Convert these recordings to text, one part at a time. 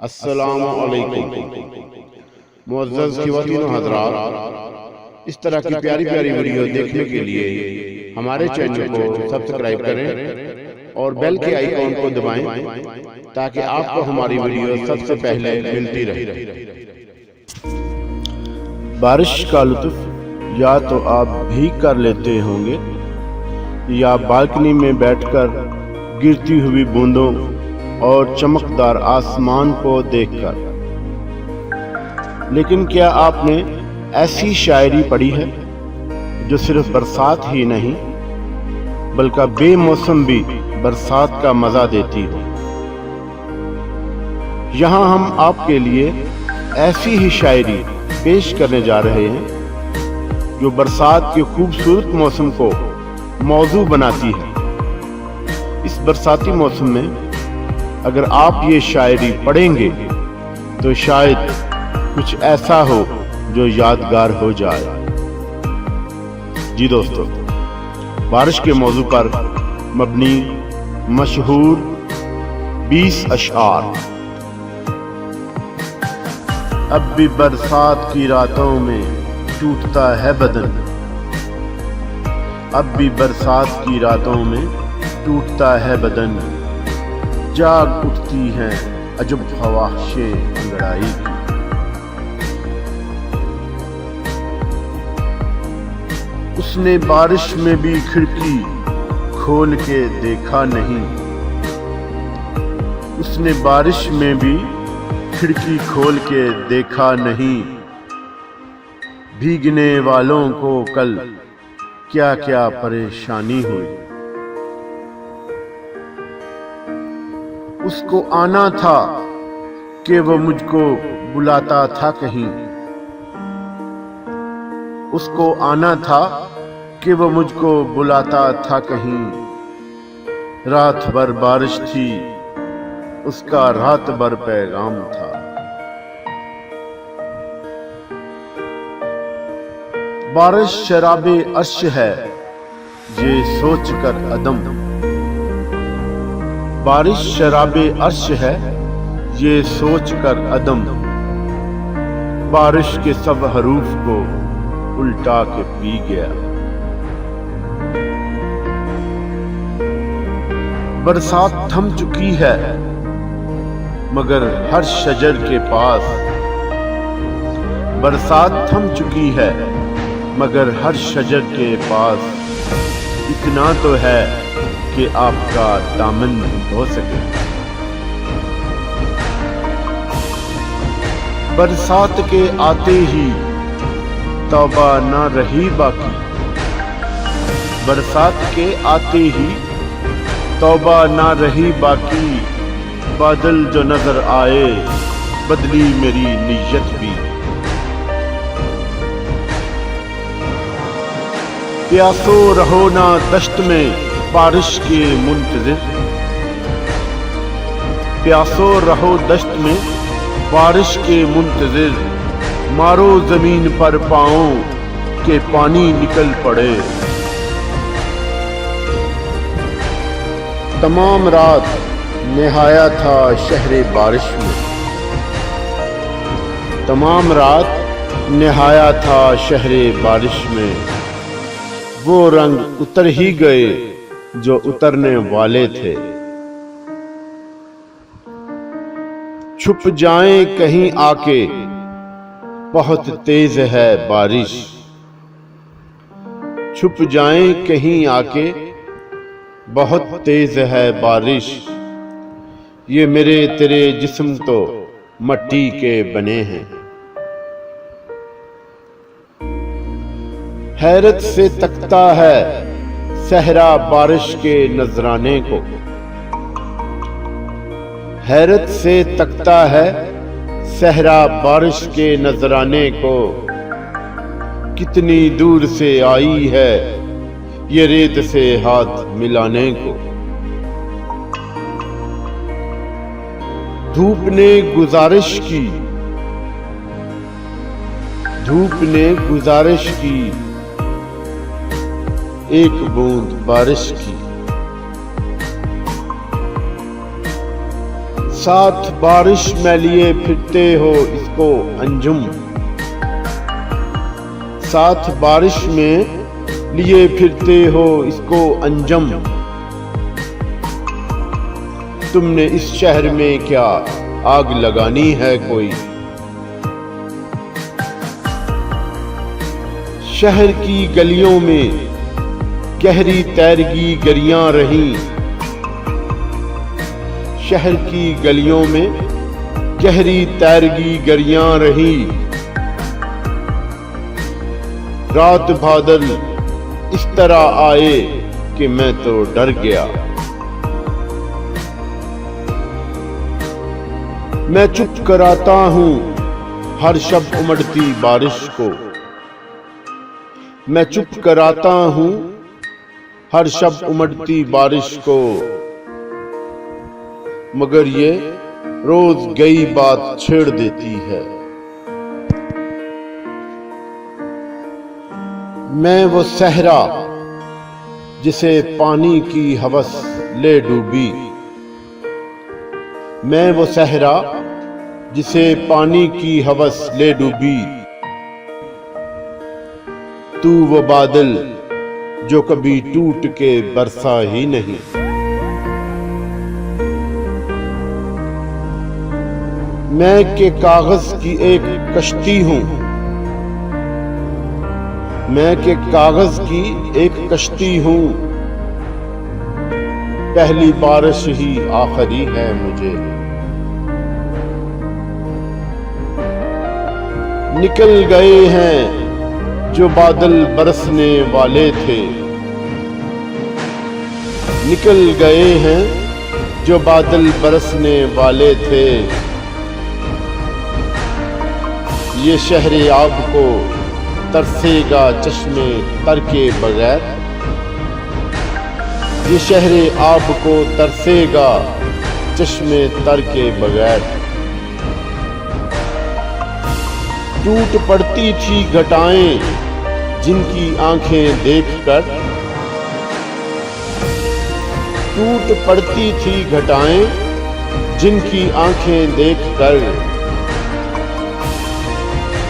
अस्सलामु अलैकुम। मुअज़्ज़ज़ ख़वातीन व हज़रात, इस तरह की प्यारी प्यारी वीडियो देखने के लिए हमारे चैनल को सब्सक्राइब करें और बेल के आइकॉन को दबाएं ताकि आपको हमारी वीडियो सबसे पहले मिलती रहे। बारिश का लुत्फ़ या तो आप भीग कर लेते होंगे या बालकनी में बैठकर गिरती हुई बूंदों और चमकदार आसमान को देखकर। लेकिन क्या आपने ऐसी शायरी पढ़ी है जो सिर्फ बरसात ही नहीं बल्कि बेमौसम भी बरसात का मजा देती हो? यहाँ हम आपके लिए ऐसी ही शायरी पेश करने जा रहे हैं जो बरसात के खूबसूरत मौसम को मौजू बनाती है। इस बरसाती मौसम में अगर आप ये शायरी पढ़ेंगे तो शायद कुछ ऐसा हो जो यादगार हो जाए। जी दोस्तों, बारिश के मौजू पर मबनी मशहूर 20 अशआर। अब भी बरसात की रातों में टूटता है बदन, अब भी बरसात की रातों में टूटता है बदन, जाग उठती हैं अजब ख्वाहिशें अंगड़ाई की। उसने बारिश में भी खिड़की खोल के देखा नहीं, उसने बारिश में भी खिड़की खोल के देखा नहीं। भीगने वालों को कल क्या क्या परेशानी हुई। उसको आना था कि वो मुझको बुलाता था कहीं, उसको आना था कि वो मुझको बुलाता था कहीं। रात भर बारिश थी, उसका रात भर पैगाम था। बारिश शराबे अर्श है ये सोच कर अदम, बारिश शराबे अर्श है ये सोच कर अदम। बारिश के सब हरूफ को उल्टा के पी गया। बरसात थम चुकी है मगर हर शजर के पास, बरसात थम चुकी है मगर हर शजर के पास। इतना तो है कि आपका दामन हो सके। बरसात के आते ही तौबा ना रही बाकी, बरसात के आते ही तौबा ना रही बाकी। बादल जो नजर आए बदली मेरी नीयत भी। प्यासो रहो ना दश्त में बारिश के मुंतज़िर, प्यासो रहो दश्त में बारिश के मुंतज़िर। मारो जमीन पर पांव के पानी निकल पड़े। तमाम रात नहाया था शहरे बारिश में, तमाम रात नहाया था शहरे बारिश में। वो रंग उतर ही गए जो उतरने वाले थे। छुप जाएं कहीं आके बहुत तेज है बारिश, छुप जाएं कहीं आके बहुत तेज है बारिश। ये मेरे तेरे जिस्म तो मट्टी के बने हैं। हैरत से तकता है सहरा बारिश के नजराने को, हैरत से तकता है सहरा बारिश के नजराने को। कितनी दूर से आई है ये रेत से हाथ मिलाने को। धूप ने गुजारिश की, धूप ने गुजारिश की एक बूंद बारिश की। साथ बारिश में लिए फिरते हो इसको अंजुम, साथ बारिश में लिए फिरते हो इसको अंजम। तुमने इस शहर में क्या आग लगानी है कोई? शहर की गलियों में गहरी तैरगी गरियां रहीं, शहर की गलियों में गहरी तैरगी गरियां रहीं। रात बादल इस तरह आए कि मैं तो डर गया। मैं चुप कराता हूं हर शब उमड़ती बारिश को, मैं चुप कराता हूं हर शब उमड़ती बारिश को, मगर ये रोज गई बात छेड़ देती है। मैं वो सहरा जिसे पानी की हवस ले डूबी, मैं वो सहरा जिसे पानी की हवस ले डूबी। तू वो बादल जो कभी टूट के बरसा ही नहीं। मैं के कागज की एक कश्ती हूं, मैं के कागज की एक कश्ती हूं। पहली बारिश ही आखिरी है मुझे। निकल गए हैं जो बादल बरसने वाले थे, निकल गए हैं जो बादल बरसने वाले थे। ये शहरे आब को तरसेगा चश्मे तर के बगैर, ये शहरे आब को तरसेगा चश्मे तर के बगैर। टूट पड़ती थी घटाएं जिनकी आंखें देखकर, टूट पड़ती थी घटाएं जिनकी आंखें देखकर।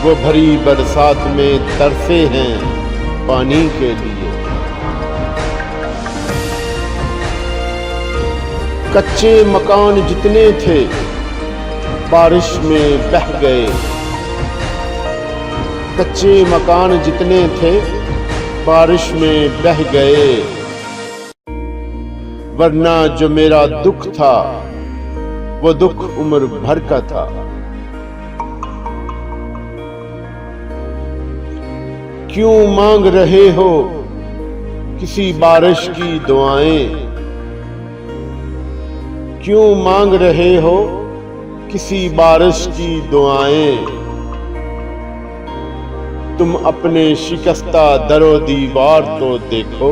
वो भरी बरसात में तरसे हैं पानी के लिए। कच्चे मकान जितने थे बारिश में बह गए, कच्चे मकान जितने थे बारिश में बह गए। वरना जो मेरा दुख था वो दुख उम्र भर का था। क्यों मांग रहे हो किसी बारिश की दुआएं, क्यों मांग रहे हो किसी बारिश की दुआएं। तुम अपने शिकस्ता दरो दीवार तो देखो,